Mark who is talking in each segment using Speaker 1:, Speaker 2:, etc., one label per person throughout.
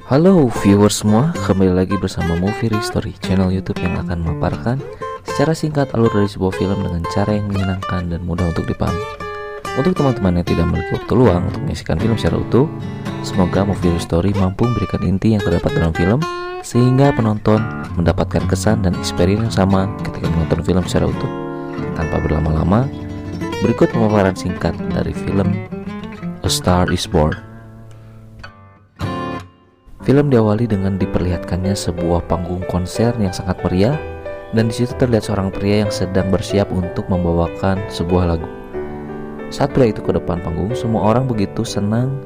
Speaker 1: Halo viewers semua, kembali lagi bersama Movie Story, channel YouTube yang akan memaparkan secara singkat alur dari sebuah film dengan cara yang menyenangkan dan mudah untuk dipahami. Untuk teman-teman yang tidak memiliki waktu luang untuk menyaksikan film secara utuh, semoga Movie Story mampu memberikan inti yang terdapat dalam film sehingga penonton mendapatkan kesan dan experience yang sama ketika menonton film secara utuh. Tanpa berlama-lama, berikut pemaparan singkat dari film A Star Is Born. Film diawali dengan diperlihatkannya sebuah panggung konser yang sangat meriah, dan di situ terlihat seorang pria yang sedang bersiap untuk membawakan sebuah lagu. Saat pria itu ke depan panggung, semua orang begitu senang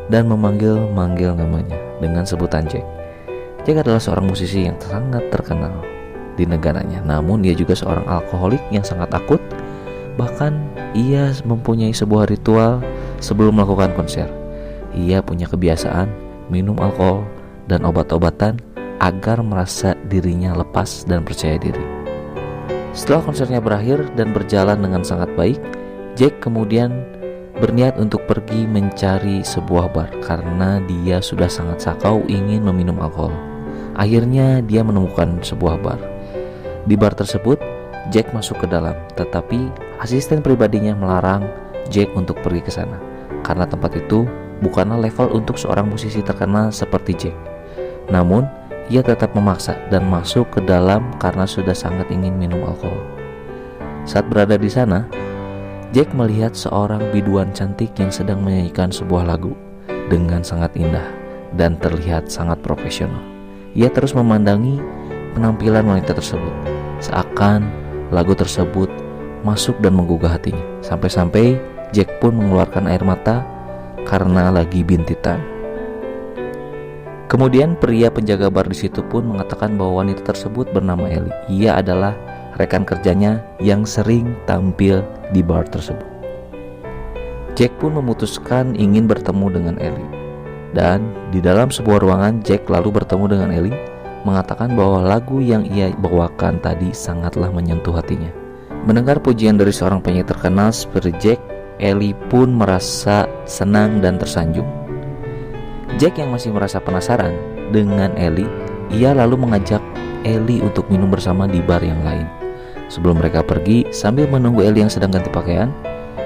Speaker 1: dan memanggil-manggil namanya dengan sebutan Jack. Jack adalah seorang musisi yang sangat terkenal di negaranya, namun dia juga seorang alkoholik yang sangat akut. Bahkan ia mempunyai sebuah ritual sebelum melakukan konser. Ia punya kebiasaan minum alkohol dan obat-obatan agar merasa dirinya lepas dan percaya diri. Setelah konsernya berakhir dan berjalan dengan sangat baik, Jack kemudian berniat untuk pergi mencari sebuah bar karena dia sudah sangat sakau ingin meminum alkohol. Akhirnya dia menemukan sebuah bar. Di bar tersebut, Jack masuk ke dalam, tetapi asisten pribadinya melarang Jack untuk pergi ke sana karena tempat itu bukanlah level untuk seorang musisi terkenal seperti Jack. Namun, ia tetap memaksa dan masuk ke dalam karena sudah sangat ingin minum alkohol. Saat berada di sana, Jack melihat seorang biduan cantik yang sedang menyanyikan sebuah lagu dengan sangat indah dan terlihat sangat profesional. Ia terus memandangi penampilan wanita tersebut, seakan lagu tersebut masuk dan menggugah hatinya. Sampai-sampai Jack pun mengeluarkan air mata karena lagi bintitan. Kemudian pria penjaga bar di situ pun mengatakan bahwa wanita tersebut bernama Ellie. Ia adalah rekan kerjanya yang sering tampil di bar tersebut. Jack pun memutuskan ingin bertemu dengan Ellie. Dan di dalam sebuah ruangan, Jack lalu bertemu dengan Ellie, mengatakan bahwa lagu yang ia bawakan tadi sangatlah menyentuh hatinya. Mendengar pujian dari seorang penyanyi terkenal seperti Jack, Ellie pun merasa senang dan tersanjung. Jack yang masih merasa penasaran dengan Ellie, ia lalu mengajak Ellie untuk minum bersama di bar yang lain. Sebelum mereka pergi, sambil menunggu Ellie yang sedang ganti pakaian,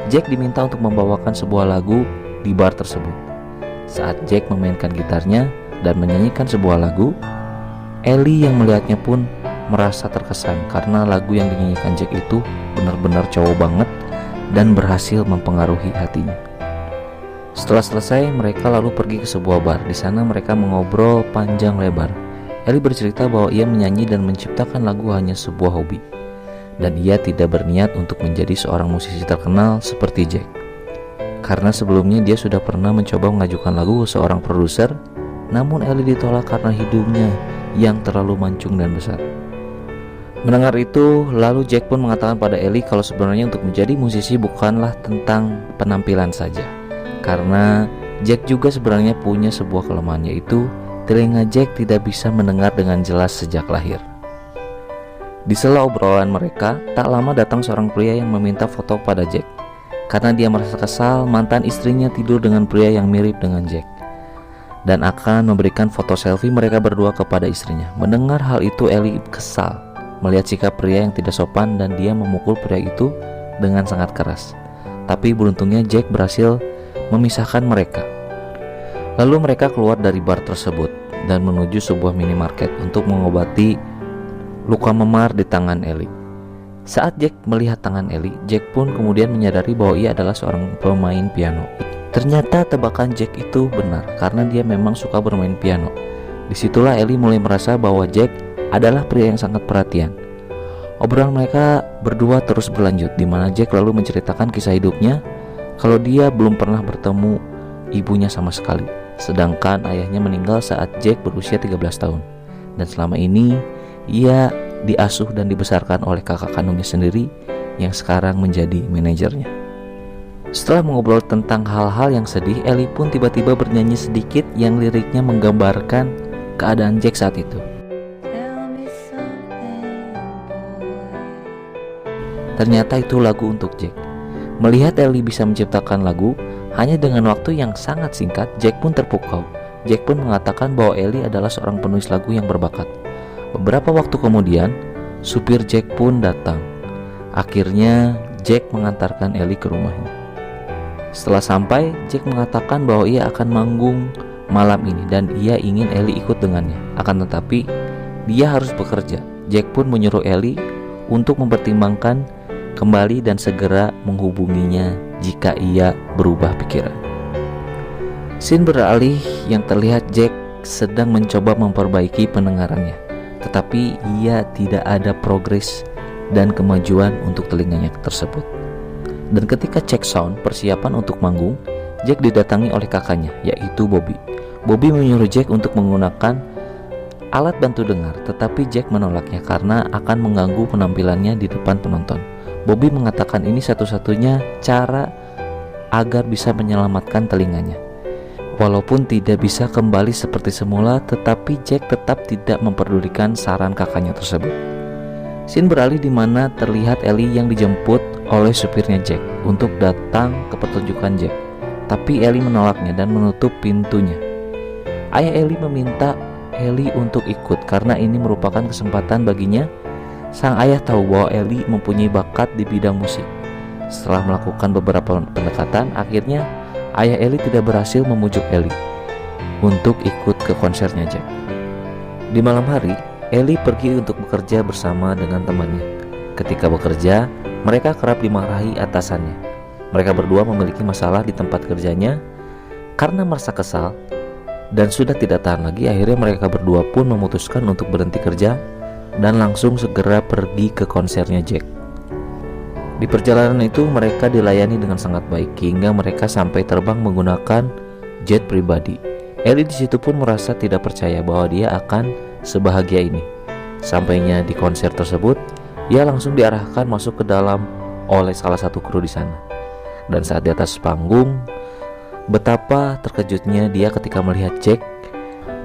Speaker 1: Jack diminta untuk membawakan sebuah lagu di bar tersebut. Saat Jack memainkan gitarnya dan menyanyikan sebuah lagu, Ellie yang melihatnya pun merasa terkesan karena lagu yang dinyanyikan Jack itu benar-benar cowok banget dan berhasil mempengaruhi hatinya. Setelah selesai, mereka lalu pergi ke sebuah bar. Di sana mereka mengobrol panjang lebar. Ellie bercerita bahwa ia menyanyi dan menciptakan lagu hanya sebuah hobi, dan ia tidak berniat untuk menjadi seorang musisi terkenal seperti Jack. Karena sebelumnya dia sudah pernah mencoba mengajukan lagu ke seorang produser, namun Ellie ditolak karena hidungnya yang terlalu mancung dan besar. Mendengar itu, lalu Jack pun mengatakan pada Ellie kalau sebenarnya untuk menjadi musisi bukanlah tentang penampilan saja. Karena Jack juga sebenarnya punya sebuah kelemahan, yaitu telinga Jack tidak bisa mendengar dengan jelas sejak lahir. Di sela obrolan mereka, tak lama datang seorang pria yang meminta foto pada Jack. Karena dia merasa kesal mantan istrinya tidur dengan pria yang mirip dengan Jack, dan akan memberikan foto selfie mereka berdua kepada istrinya. Mendengar hal itu, Ellie kesal melihat sikap pria yang tidak sopan dan dia memukul pria itu dengan sangat keras. Tapi beruntungnya Jack berhasil memisahkan mereka. Lalu mereka keluar dari bar tersebut dan menuju sebuah minimarket untuk mengobati luka memar di tangan Ellie. Saat Jack melihat tangan Ellie, Jack pun kemudian menyadari bahwa ia adalah seorang pemain piano. Ternyata tebakan Jack itu benar karena dia memang suka bermain piano. Disitulah Ellie mulai merasa bahwa Jack adalah pria yang sangat perhatian. Obrolan mereka berdua terus berlanjut, di mana Jack lalu menceritakan kisah hidupnya kalau dia belum pernah bertemu ibunya sama sekali, sedangkan ayahnya meninggal saat Jack berusia 13 tahun. Dan selama ini ia diasuh dan dibesarkan oleh kakak kandungnya sendiri yang sekarang menjadi manajernya. Setelah mengobrol tentang hal-hal yang sedih, Ellie pun tiba-tiba bernyanyi sedikit yang liriknya menggambarkan keadaan Jack saat itu. Ternyata itu lagu untuk Jack. Melihat Ellie bisa menciptakan lagu hanya dengan waktu yang sangat singkat, Jack pun terpukau Jack pun mengatakan bahwa Ellie adalah seorang penulis lagu yang berbakat. Beberapa waktu kemudian, supir Jack pun datang. Akhirnya, Jack mengantarkan Ellie ke rumahnya. Setelah sampai, Jack mengatakan bahwa ia akan manggung malam ini dan ia ingin Ellie ikut dengannya. Akan tetapi, dia harus bekerja. Jack pun menyuruh Ellie untuk mempertimbangkan kembali dan segera menghubunginya jika ia berubah pikiran. Scene beralih yang terlihat Jack sedang mencoba memperbaiki pendengarannya, tetapi ia tidak ada progres dan kemajuan untuk telinganya tersebut. Dan ketika cek sound persiapan untuk manggung, Jack didatangi oleh kakaknya, yaitu Bobby. Bobby menyuruh Jack untuk menggunakan alat bantu dengar, tetapi Jack menolaknya karena akan mengganggu penampilannya di depan penonton. Bobby mengatakan ini satu-satunya cara agar bisa menyelamatkan telinganya. Walaupun tidak bisa kembali seperti semula, tetapi Jack tetap tidak memperdulikan saran kakaknya tersebut. Scene beralih di mana terlihat Ellie yang dijemput oleh supirnya Jack untuk datang ke pertunjukan Jack. Tapi Ellie menolaknya dan menutup pintunya. Ayah Ellie meminta Ellie untuk ikut karena ini merupakan kesempatan baginya. Sang ayah tahu bahwa Ellie mempunyai bakat di bidang musik. Setelah melakukan beberapa pendekatan, akhirnya ayah Ellie tidak berhasil memujuk Ellie untuk ikut ke konsernya Jack. Di malam hari, Ellie pergi untuk bekerja bersama dengan temannya. Ketika bekerja, mereka kerap dimarahi atasannya. Mereka berdua memiliki masalah di tempat kerjanya. Karena merasa kesal dan sudah tidak tahan lagi, akhirnya mereka berdua pun memutuskan untuk berhenti kerja dan langsung segera pergi ke konsernya Jack. Di perjalanan itu mereka dilayani dengan sangat baik hingga mereka sampai terbang menggunakan jet pribadi. Ellie di situ pun merasa tidak percaya bahwa dia akan sebahagia ini. Sampainya di konser tersebut, ia langsung diarahkan masuk ke dalam oleh salah satu kru di sana. Dan saat di atas panggung, betapa terkejutnya dia ketika melihat Jack,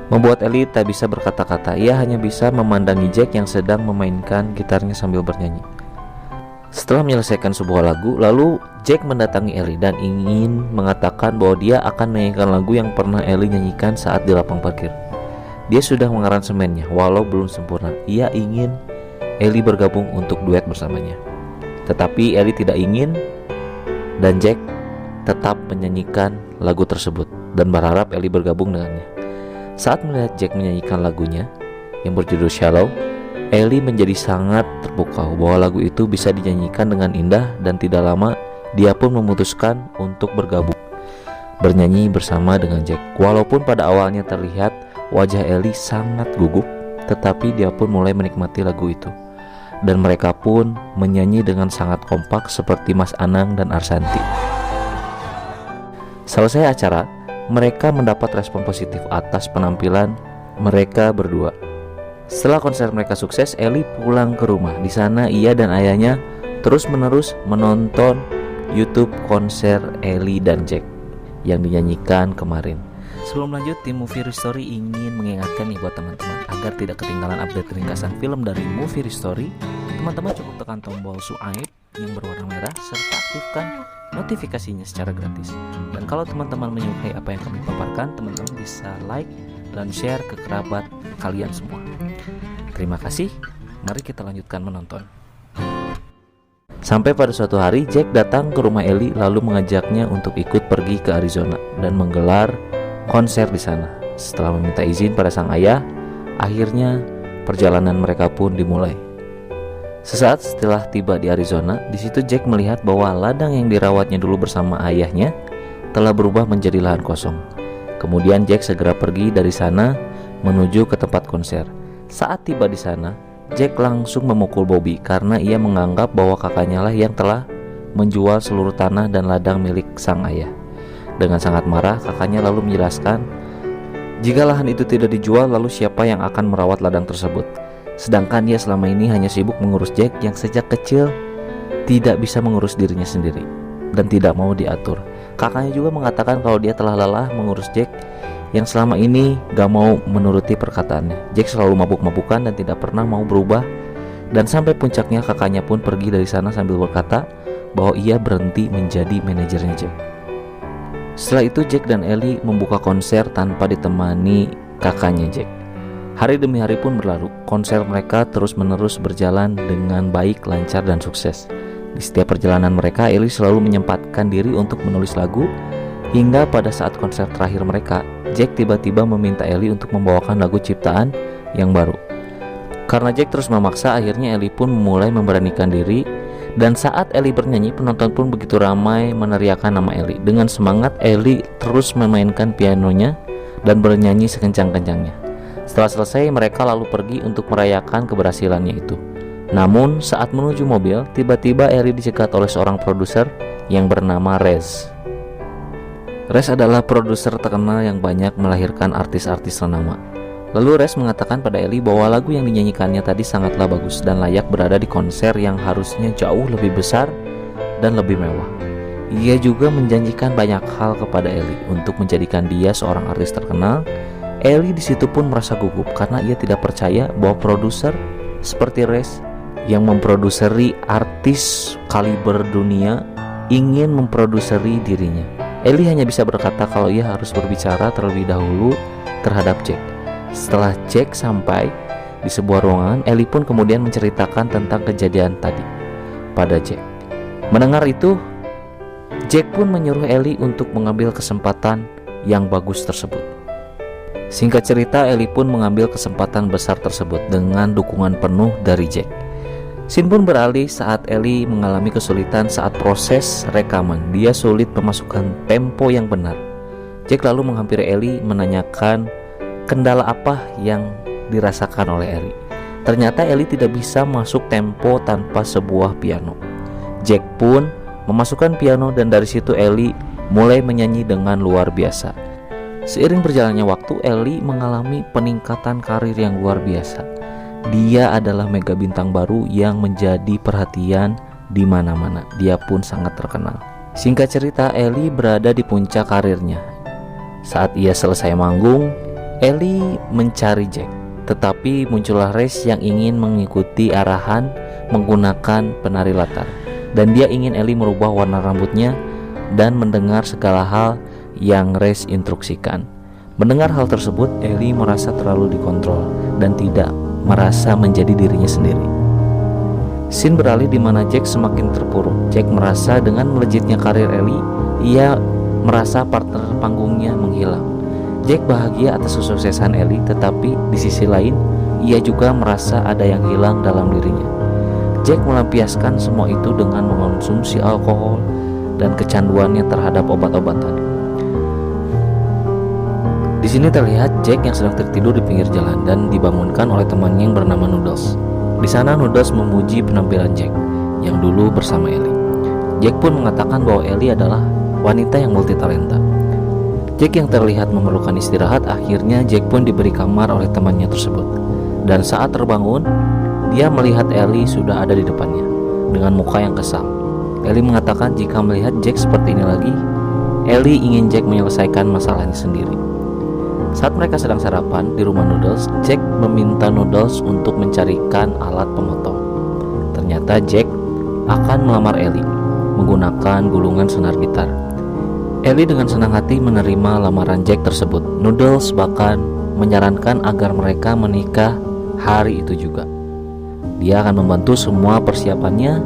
Speaker 1: membuat Ellie tak bisa berkata-kata. Ia hanya bisa memandangi Jack yang sedang memainkan gitarnya sambil bernyanyi. Setelah menyelesaikan sebuah lagu, lalu Jack mendatangi Ellie dan ingin mengatakan bahwa dia akan menyanyikan lagu yang pernah Ellie nyanyikan saat di lapang parkir. Dia sudah mengaransemennya, walau belum sempurna. Ia ingin Ellie bergabung untuk duet bersamanya. Tetapi Ellie tidak ingin, dan Jack tetap menyanyikan lagu tersebut dan berharap Ellie bergabung dengannya. Saat melihat Jack menyanyikan lagunya yang berjudul Shallow, Ellie menjadi sangat terpukau bahwa lagu itu bisa dinyanyikan dengan indah, dan tidak lama dia pun memutuskan untuk bergabung bernyanyi bersama dengan Jack. Walaupun pada awalnya terlihat wajah Ellie sangat gugup, tetapi dia pun mulai menikmati lagu itu. Dan mereka pun menyanyi dengan sangat kompak seperti Mas Anang dan Arsanti. Selesai acara, mereka mendapat respon positif atas penampilan mereka berdua. Setelah konser mereka sukses, Ellie pulang ke rumah. Di sana ia dan ayahnya terus-menerus menonton YouTube konser Ellie dan Jack yang dinyanyikan kemarin. Sebelum lanjut, tim Movie Story ingin mengingatkan nih buat teman-teman agar tidak ketinggalan update ringkasan film dari Movie Story. Teman-teman cukup tekan tombol subscribe yang berwarna merah serta aktifkan notifikasinya secara gratis. Dan kalau teman-teman menyukai apa yang kami paparkan, teman-teman bisa like dan share ke kerabat kalian semua. Terima kasih. Mari kita lanjutkan menonton. Sampai pada suatu hari, Jack datang ke rumah Ellie lalu mengajaknya untuk ikut pergi ke Arizona dan menggelar konser di sana. Setelah meminta izin pada sang ayah, akhirnya perjalanan mereka pun dimulai. Sesaat setelah tiba di Arizona, di situ Jack melihat bahwa ladang yang dirawatnya dulu bersama ayahnya telah berubah menjadi lahan kosong. Kemudian Jack segera pergi dari sana menuju ke tempat konser. Saat tiba di sana, Jack langsung memukul Bobby karena ia menganggap bahwa kakaknya lah yang telah menjual seluruh tanah dan ladang milik sang ayah. Dengan sangat marah, kakaknya lalu menjelaskan, jika lahan itu tidak dijual, lalu siapa yang akan merawat ladang tersebut? Sedangkan dia selama ini hanya sibuk mengurus Jack yang sejak kecil tidak bisa mengurus dirinya sendiri dan tidak mau diatur. Kakaknya juga mengatakan kalau dia telah lelah mengurus Jack yang selama ini gak mau menuruti perkataannya. Jack selalu mabuk-mabukan dan tidak pernah mau berubah. Dan sampai puncaknya kakaknya pun pergi dari sana sambil berkata bahwa ia berhenti menjadi manajernya Jack. Setelah itu Jack dan Ellie membuka konser tanpa ditemani kakaknya Jack. Hari demi hari pun berlalu. Konser mereka terus-menerus berjalan dengan baik, lancar, dan sukses. Di setiap perjalanan mereka, Ellie selalu menyempatkan diri untuk menulis lagu. Hingga pada saat konser terakhir mereka, Jack tiba-tiba meminta Ellie untuk membawakan lagu ciptaan yang baru. Karena Jack terus memaksa, akhirnya Ellie pun mulai memberanikan diri. Dan saat Ellie bernyanyi, penonton pun begitu ramai meneriakkan nama Ellie. Dengan semangat, Ellie terus memainkan pianonya dan bernyanyi sekencang-kencangnya. Setelah selesai, mereka lalu pergi untuk merayakan keberhasilannya itu. Namun, saat menuju mobil, tiba-tiba Ellie dicegat oleh seorang produser yang bernama Rez. Rez adalah produser terkenal yang banyak melahirkan artis-artis ternama. Lalu Rez mengatakan pada Ellie bahwa lagu yang dinyanyikannya tadi sangatlah bagus dan layak berada di konser yang harusnya jauh lebih besar dan lebih mewah. Ia juga menjanjikan banyak hal kepada Ellie untuk menjadikan dia seorang artis terkenal. Ellie di situ pun merasa gugup karena ia tidak percaya bahwa produser seperti Rez yang memproduseri artis kaliber dunia ingin memproduseri dirinya. Ellie hanya bisa berkata kalau ia harus berbicara terlebih dahulu terhadap Jack. Setelah Jack sampai di sebuah ruangan, Ellie pun kemudian menceritakan tentang kejadian tadi pada Jack. Mendengar itu, Jack pun menyuruh Ellie untuk mengambil kesempatan yang bagus tersebut. Singkat cerita, Ellie pun mengambil kesempatan besar tersebut dengan dukungan penuh dari Jack. Scene pun beralih saat Ellie mengalami kesulitan saat proses rekaman. Dia sulit memasukkan tempo yang benar. Jack lalu menghampiri Ellie menanyakan kendala apa yang dirasakan oleh Ellie. Ternyata Ellie tidak bisa masuk tempo tanpa sebuah piano. Jack pun memasukkan piano dan dari situ Ellie mulai menyanyi dengan luar biasa. Seiring berjalannya waktu, Ellie mengalami peningkatan karir yang luar biasa. Dia adalah mega bintang baru yang menjadi perhatian di mana-mana. Dia pun sangat terkenal. Singkat cerita, Ellie berada di puncak karirnya. Saat ia selesai manggung, Ellie mencari Jack, tetapi muncullah Rez yang ingin mengikuti arahan menggunakan penari latar. Dan dia ingin Ellie merubah warna rambutnya dan mendengar segala hal yang Rez instruksikan. Mendengar hal tersebut, Ellie merasa terlalu dikontrol dan tidak merasa menjadi dirinya sendiri. Scene beralih di mana Jack semakin terpuruk. Jack merasa dengan melejitnya karir Ellie, ia merasa partner panggungnya menghilang. Jack bahagia atas kesuksesan Ellie, tetapi di sisi lain, ia juga merasa ada yang hilang dalam dirinya. Jack melampiaskan semua itu dengan mengonsumsi alkohol dan kecanduannya terhadap obat-obatan. Di sini terlihat Jack yang sedang tertidur di pinggir jalan dan dibangunkan oleh temannya yang bernama Noodles. Di sana Noodles memuji penampilan Jack yang dulu bersama Ellie. Jack pun mengatakan bahwa Ellie adalah wanita yang multitalenta. Jack yang terlihat memerlukan istirahat, akhirnya Jack pun diberi kamar oleh temannya tersebut. Dan saat terbangun, dia melihat Ellie sudah ada di depannya dengan muka yang kesal. Ellie mengatakan jika melihat Jack seperti ini lagi, Ellie ingin Jack menyelesaikan masalahnya sendiri. Saat mereka sedang sarapan di rumah Noodles, Jack meminta Noodles untuk mencarikan alat pemotong. Ternyata Jack akan melamar Ellie menggunakan gulungan senar gitar. Ellie dengan senang hati menerima lamaran Jack tersebut. Noodles bahkan menyarankan agar mereka menikah hari itu juga. Dia akan membantu semua persiapannya.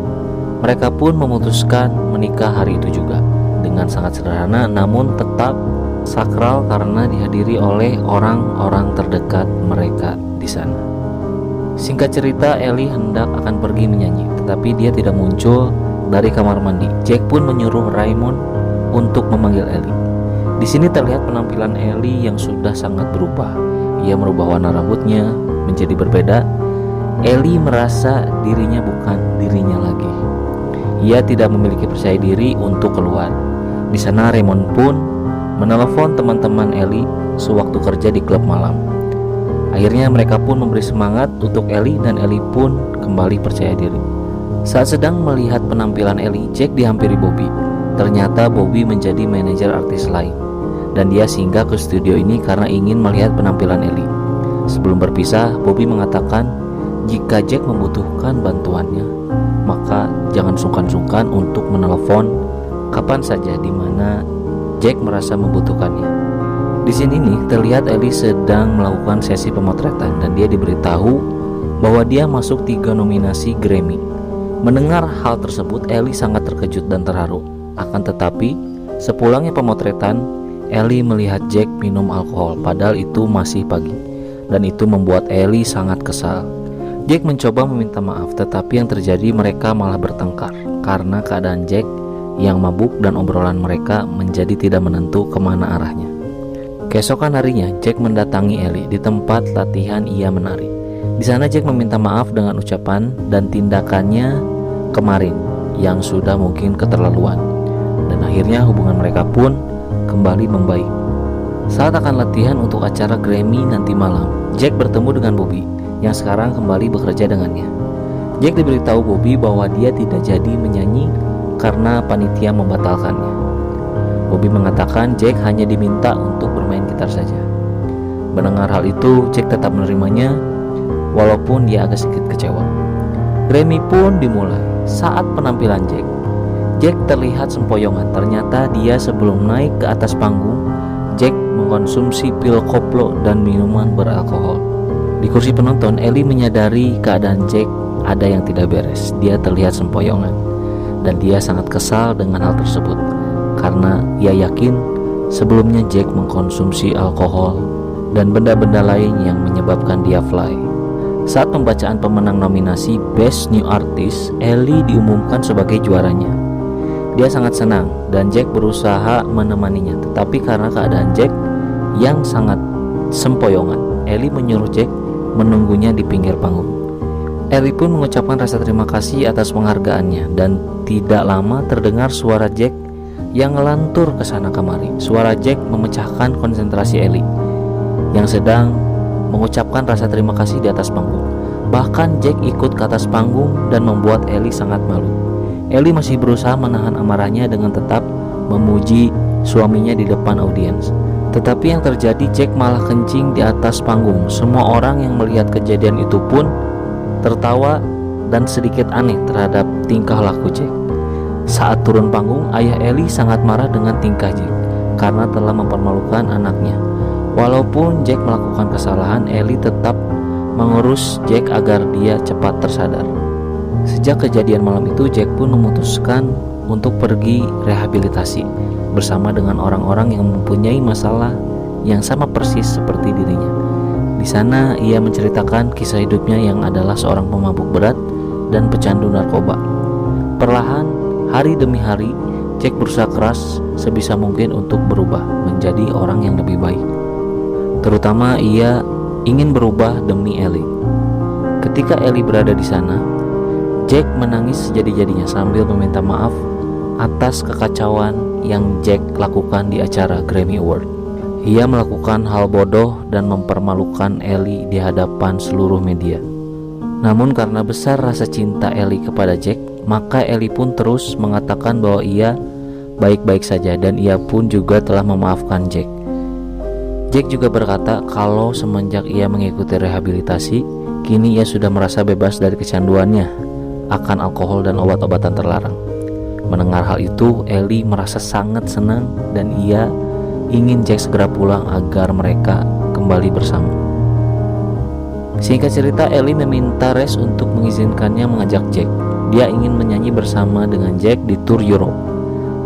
Speaker 1: Mereka pun memutuskan menikah hari itu juga dengan sangat sederhana namun tetap sakral karena dihadiri oleh orang-orang terdekat mereka di sana. Singkat cerita, Ellie hendak akan pergi menyanyi, tetapi dia tidak muncul dari kamar mandi. Jack pun menyuruh Raymond untuk memanggil Ellie. Di sini terlihat penampilan Ellie yang sudah sangat berubah. Ia merubah warna rambutnya menjadi berbeda. Ellie merasa dirinya bukan dirinya lagi. Ia tidak memiliki percaya diri untuk keluar. Di sana Raymond pun menelepon teman-teman Ellie sewaktu kerja di klub malam. Akhirnya mereka pun memberi semangat untuk Ellie dan Ellie pun kembali percaya diri. Saat sedang melihat penampilan Ellie, Jack dihampiri Bobby. Ternyata Bobby menjadi manajer artis lain dan dia singgah ke studio ini karena ingin melihat penampilan Ellie. Sebelum berpisah, Bobby mengatakan jika Jack membutuhkan bantuannya, maka jangan sungkan-sungkan untuk menelepon kapan saja di mana Jack merasa membutuhkannya. Di sini nih terlihat Ellie sedang melakukan sesi pemotretan dan dia diberitahu bahwa dia masuk 3 nominasi Grammy. Mendengar hal tersebut, Ellie sangat terkejut dan terharu. Akan tetapi, sepulangnya pemotretan, Ellie melihat Jack minum alkohol padahal itu masih pagi, dan itu membuat Ellie sangat kesal. Jack mencoba meminta maaf, tetapi yang terjadi mereka malah bertengkar karena keadaan Jack yang mabuk dan obrolan mereka menjadi tidak menentu kemana arahnya. Keesokan harinya, Jack mendatangi Ellie di tempat latihan ia menari. Di sana Jack meminta maaf dengan ucapan dan tindakannya kemarin yang sudah mungkin keterlaluan, dan akhirnya hubungan mereka pun kembali membaik. Saat akan latihan untuk acara Grammy nanti malam, Jack bertemu dengan Bobby yang sekarang kembali bekerja dengannya. Jack diberitahu Bobby bahwa dia tidak jadi menyanyi karena panitia membatalkannya. Bobby mengatakan Jack hanya diminta untuk bermain gitar saja. Mendengar hal itu, Jack tetap menerimanya walaupun dia agak sedikit kecewa. Grammy pun dimulai. Saat penampilan Jack terlihat sempoyongan. Ternyata dia sebelum naik ke atas panggung, Jack mengkonsumsi pil koplo dan minuman beralkohol. Di kursi penonton, Ellie menyadari keadaan Jack ada yang tidak beres. Dia terlihat sempoyongan dan dia sangat kesal dengan hal tersebut karena ia yakin sebelumnya Jack mengkonsumsi alkohol dan benda-benda lain yang menyebabkan dia fly. Saat pembacaan pemenang nominasi Best New Artist, Ellie diumumkan sebagai juaranya. Dia sangat senang dan Jack berusaha menemaninya, tetapi karena keadaan Jack yang sangat sempoyongan, Ellie menyuruh Jack menunggunya di pinggir panggung. Ellie pun mengucapkan rasa terima kasih atas penghargaannya dan tidak lama terdengar suara Jack yang ngelantur ke sana kemari. Suara Jack memecahkan konsentrasi Ellie yang sedang mengucapkan rasa terima kasih di atas panggung. Bahkan Jack ikut ke atas panggung dan membuat Ellie sangat malu. Ellie masih berusaha menahan amarahnya dengan tetap memuji suaminya di depan audiens. Tetapi yang terjadi, Jack malah kencing di atas panggung. Semua orang yang melihat kejadian itu pun tertawa dan sedikit aneh terhadap tingkah laku Jack. Saat turun panggung, ayah Ellie sangat marah dengan tingkah Jack karena telah mempermalukan anaknya. Walaupun Jack melakukan kesalahan, Ellie tetap mengurus Jack agar dia cepat tersadar. Sejak kejadian malam itu, Jack pun memutuskan untuk pergi rehabilitasi bersama dengan orang-orang yang mempunyai masalah yang sama persis seperti dirinya. Di sana ia menceritakan kisah hidupnya yang adalah seorang pemabuk berat dan pecandu narkoba. Perlahan, hari demi hari, Jack berusaha keras sebisa mungkin untuk berubah menjadi orang yang lebih baik. Terutama ia ingin berubah demi Ellie. Ketika Ellie berada di sana, Jack menangis sejadi-jadinya sambil meminta maaf atas kekacauan yang Jack lakukan di acara Grammy Award. Ia melakukan hal bodoh dan mempermalukan Ellie di hadapan seluruh media. Namun karena besar rasa cinta Ellie kepada Jack, maka Ellie pun terus mengatakan bahwa ia baik-baik saja dan ia pun juga telah memaafkan Jack. Jack juga berkata kalau semenjak ia mengikuti rehabilitasi, kini ia sudah merasa bebas dari kecanduannya akan alkohol dan obat-obatan terlarang. Mendengar hal itu, Ellie merasa sangat senang dan ia ingin Jack segera pulang agar mereka kembali bersama. Singkat cerita, Ellie meminta Rex untuk mengizinkannya mengajak Jack. Dia ingin menyanyi bersama dengan Jack di tur Europe,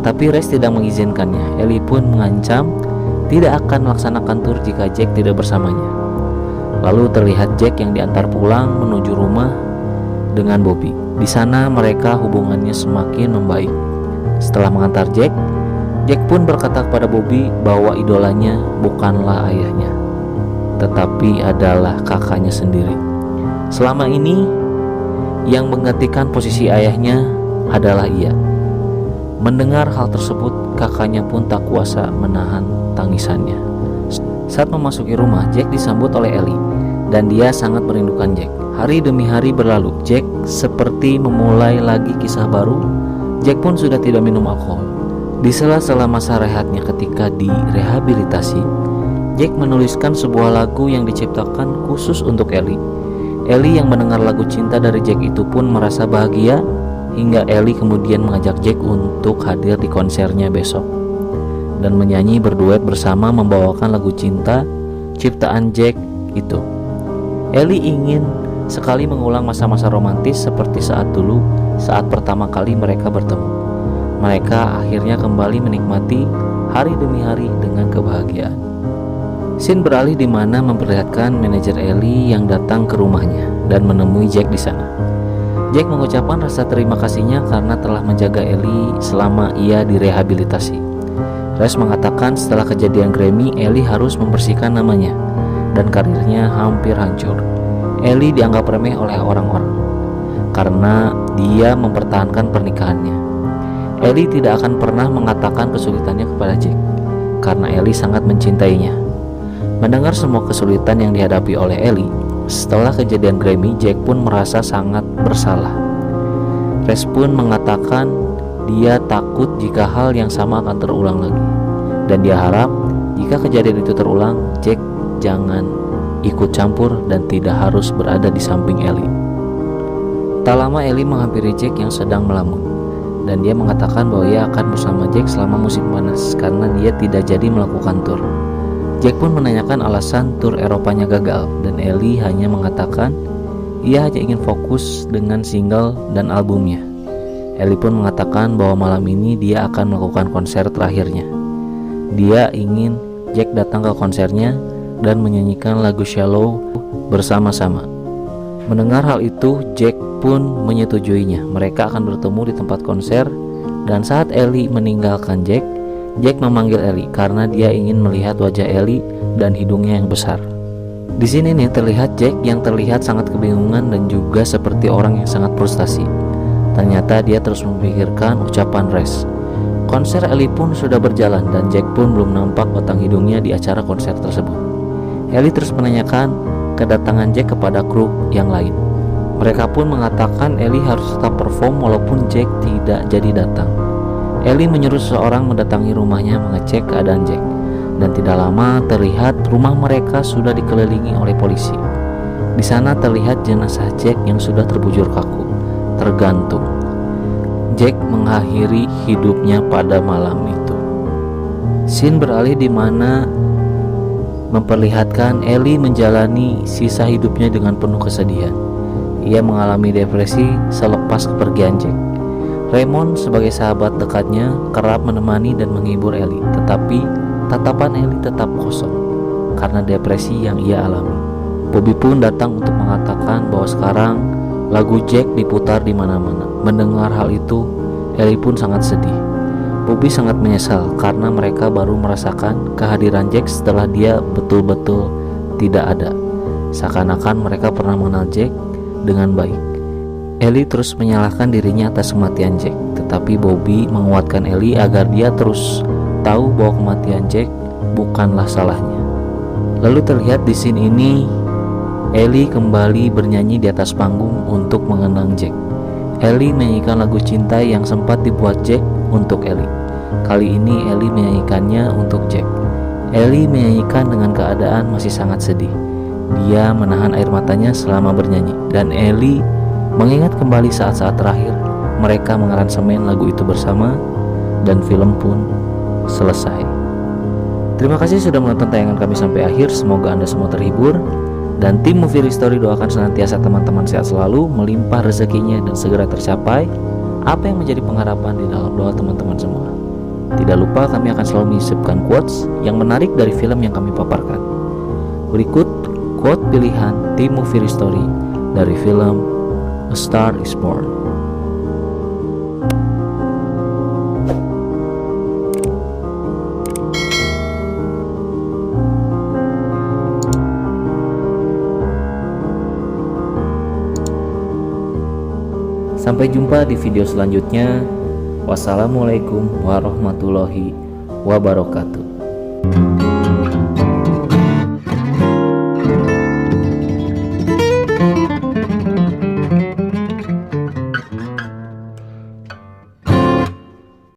Speaker 1: tapi Rex tidak mengizinkannya. Ellie pun mengancam tidak akan melaksanakan tur jika Jack tidak bersamanya. Lalu terlihat Jack yang diantar pulang menuju rumah dengan Bobby. Di sana mereka hubungannya semakin membaik. Setelah mengantar Jack pun berkata kepada Bobby bahwa idolanya bukanlah ayahnya, tetapi adalah kakaknya sendiri. Selama ini yang menggantikan posisi ayahnya adalah ia. Mendengar hal tersebut, kakaknya pun tak kuasa menahan tangisannya. Saat memasuki rumah, Jack disambut oleh Ellie dan dia sangat merindukan Jack. Hari demi hari berlalu, Jack seperti memulai lagi kisah baru. Jack pun sudah tidak minum alkohol. Di sela-sela masa rehatnya ketika direhabilitasi, Jack menuliskan sebuah lagu yang diciptakan khusus untuk Ellie. Ellie yang mendengar lagu cinta dari Jack itu pun merasa bahagia, hingga Ellie kemudian mengajak Jack untuk hadir di konsernya besok. dan menyanyi berduet bersama membawakan lagu cinta ciptaan Jack itu. Ellie ingin sekali mengulang masa-masa romantis seperti saat pertama kali mereka bertemu. Mereka akhirnya kembali menikmati hari demi hari dengan kebahagiaan. Scene beralih di mana memperlihatkan manajer Ellie yang datang ke rumahnya dan menemui Jack di sana. Jack mengucapkan rasa terima kasihnya karena telah menjaga Ellie selama ia direhabilitasi. Rez mengatakan setelah kejadian Grammy, Ellie harus membersihkan namanya dan karirnya hampir hancur. Ellie dianggap remeh oleh orang-orang karena dia mempertahankan pernikahannya. Ellie tidak akan pernah mengatakan kesulitannya kepada Jack karena Ellie sangat mencintainya. Mendengar semua kesulitan yang dihadapi oleh Ellie setelah kejadian Grammy, Jack pun merasa sangat bersalah. Rez pun mengatakan dia takut jika hal yang sama akan terulang lagi, dan dia harap jika kejadian itu terulang, Jack jangan ikut campur dan tidak harus berada di samping Ellie. Tak lama Ellie menghampiri Jack yang sedang melamun, dan dia mengatakan bahwa ia akan bersama Jack selama musim panas karena dia tidak jadi melakukan tur. Jack pun menanyakan alasan tur Eropanya gagal, dan Ellie hanya mengatakan ia hanya ingin fokus dengan single dan albumnya. Ellie pun mengatakan bahwa malam ini dia akan melakukan konser terakhirnya. Dia ingin Jack datang ke konsernya dan menyanyikan lagu Shallow bersama-sama. Mendengar hal itu, Jack pun menyetujuinya. Mereka akan bertemu di tempat konser, dan saat Ellie meninggalkan Jack memanggil Ellie karena dia ingin melihat wajah Ellie dan hidungnya yang besar. Di sini nih terlihat Jack yang terlihat sangat kebingungan dan juga seperti orang yang sangat frustasi. Ternyata dia terus memikirkan ucapan Rez. Konser Ellie pun sudah berjalan dan Jack pun belum nampak batang hidungnya di acara konser tersebut. Ellie terus menanyakan kedatangan Jack kepada kru yang lain. Mereka pun mengatakan Ellie harus tetap perform walaupun Jack tidak jadi datang. Ellie menyuruh seseorang mendatangi rumahnya mengecek keadaan Jack, dan tidak lama terlihat rumah mereka sudah dikelilingi oleh polisi. Di sana terlihat jenazah Jack yang sudah terbujur kaku, tergantung. Jack mengakhiri hidupnya pada malam itu. Scene beralih di mana memperlihatkan Ellie menjalani sisa hidupnya dengan penuh kesedihan. Ia mengalami depresi selepas kepergian Jack. Raymond sebagai sahabat dekatnya kerap menemani dan menghibur Ellie, tetapi tatapan Ellie tetap kosong karena depresi yang ia alami. Bobby pun datang untuk mengatakan bahwa sekarang lagu Jack diputar di mana-mana. Mendengar hal itu, Ellie pun sangat sedih. Bobby sangat menyesal karena mereka baru merasakan kehadiran Jack setelah dia betul-betul tidak ada. Seakan-akan mereka pernah mengenal Jack dengan baik. Ellie terus menyalahkan dirinya atas kematian Jack, tetapi Bobby menguatkan Ellie agar dia terus tahu bahwa kematian Jack bukanlah salahnya. Lalu terlihat di scene ini Ellie kembali bernyanyi di atas panggung untuk mengenang Jack. Ellie menyanyikan lagu cinta yang sempat dibuat Jack untuk Ellie. Kali ini Ellie menyanyikannya untuk Jack. Ellie menyanyikan dengan keadaan masih sangat sedih. Dia menahan air matanya selama bernyanyi, dan Ellie mengingat kembali saat-saat terakhir mereka mengaransemen lagu itu bersama, dan film pun selesai. Terima kasih sudah menonton tayangan kami sampai akhir. Semoga Anda semua terhibur, dan tim Movie Story doakan senantiasa teman-teman sehat selalu, melimpah rezekinya dan segera tercapai apa yang menjadi pengharapan di dalam doa teman-teman semua. Tidak lupa kami akan selalu menyisipkan quotes yang menarik dari film yang kami paparkan. Berikut quote pilihan tim Movie Story dari film A Star Is Born. Sampai jumpa di video selanjutnya. Wassalamualaikum warahmatullahi wabarakatuh.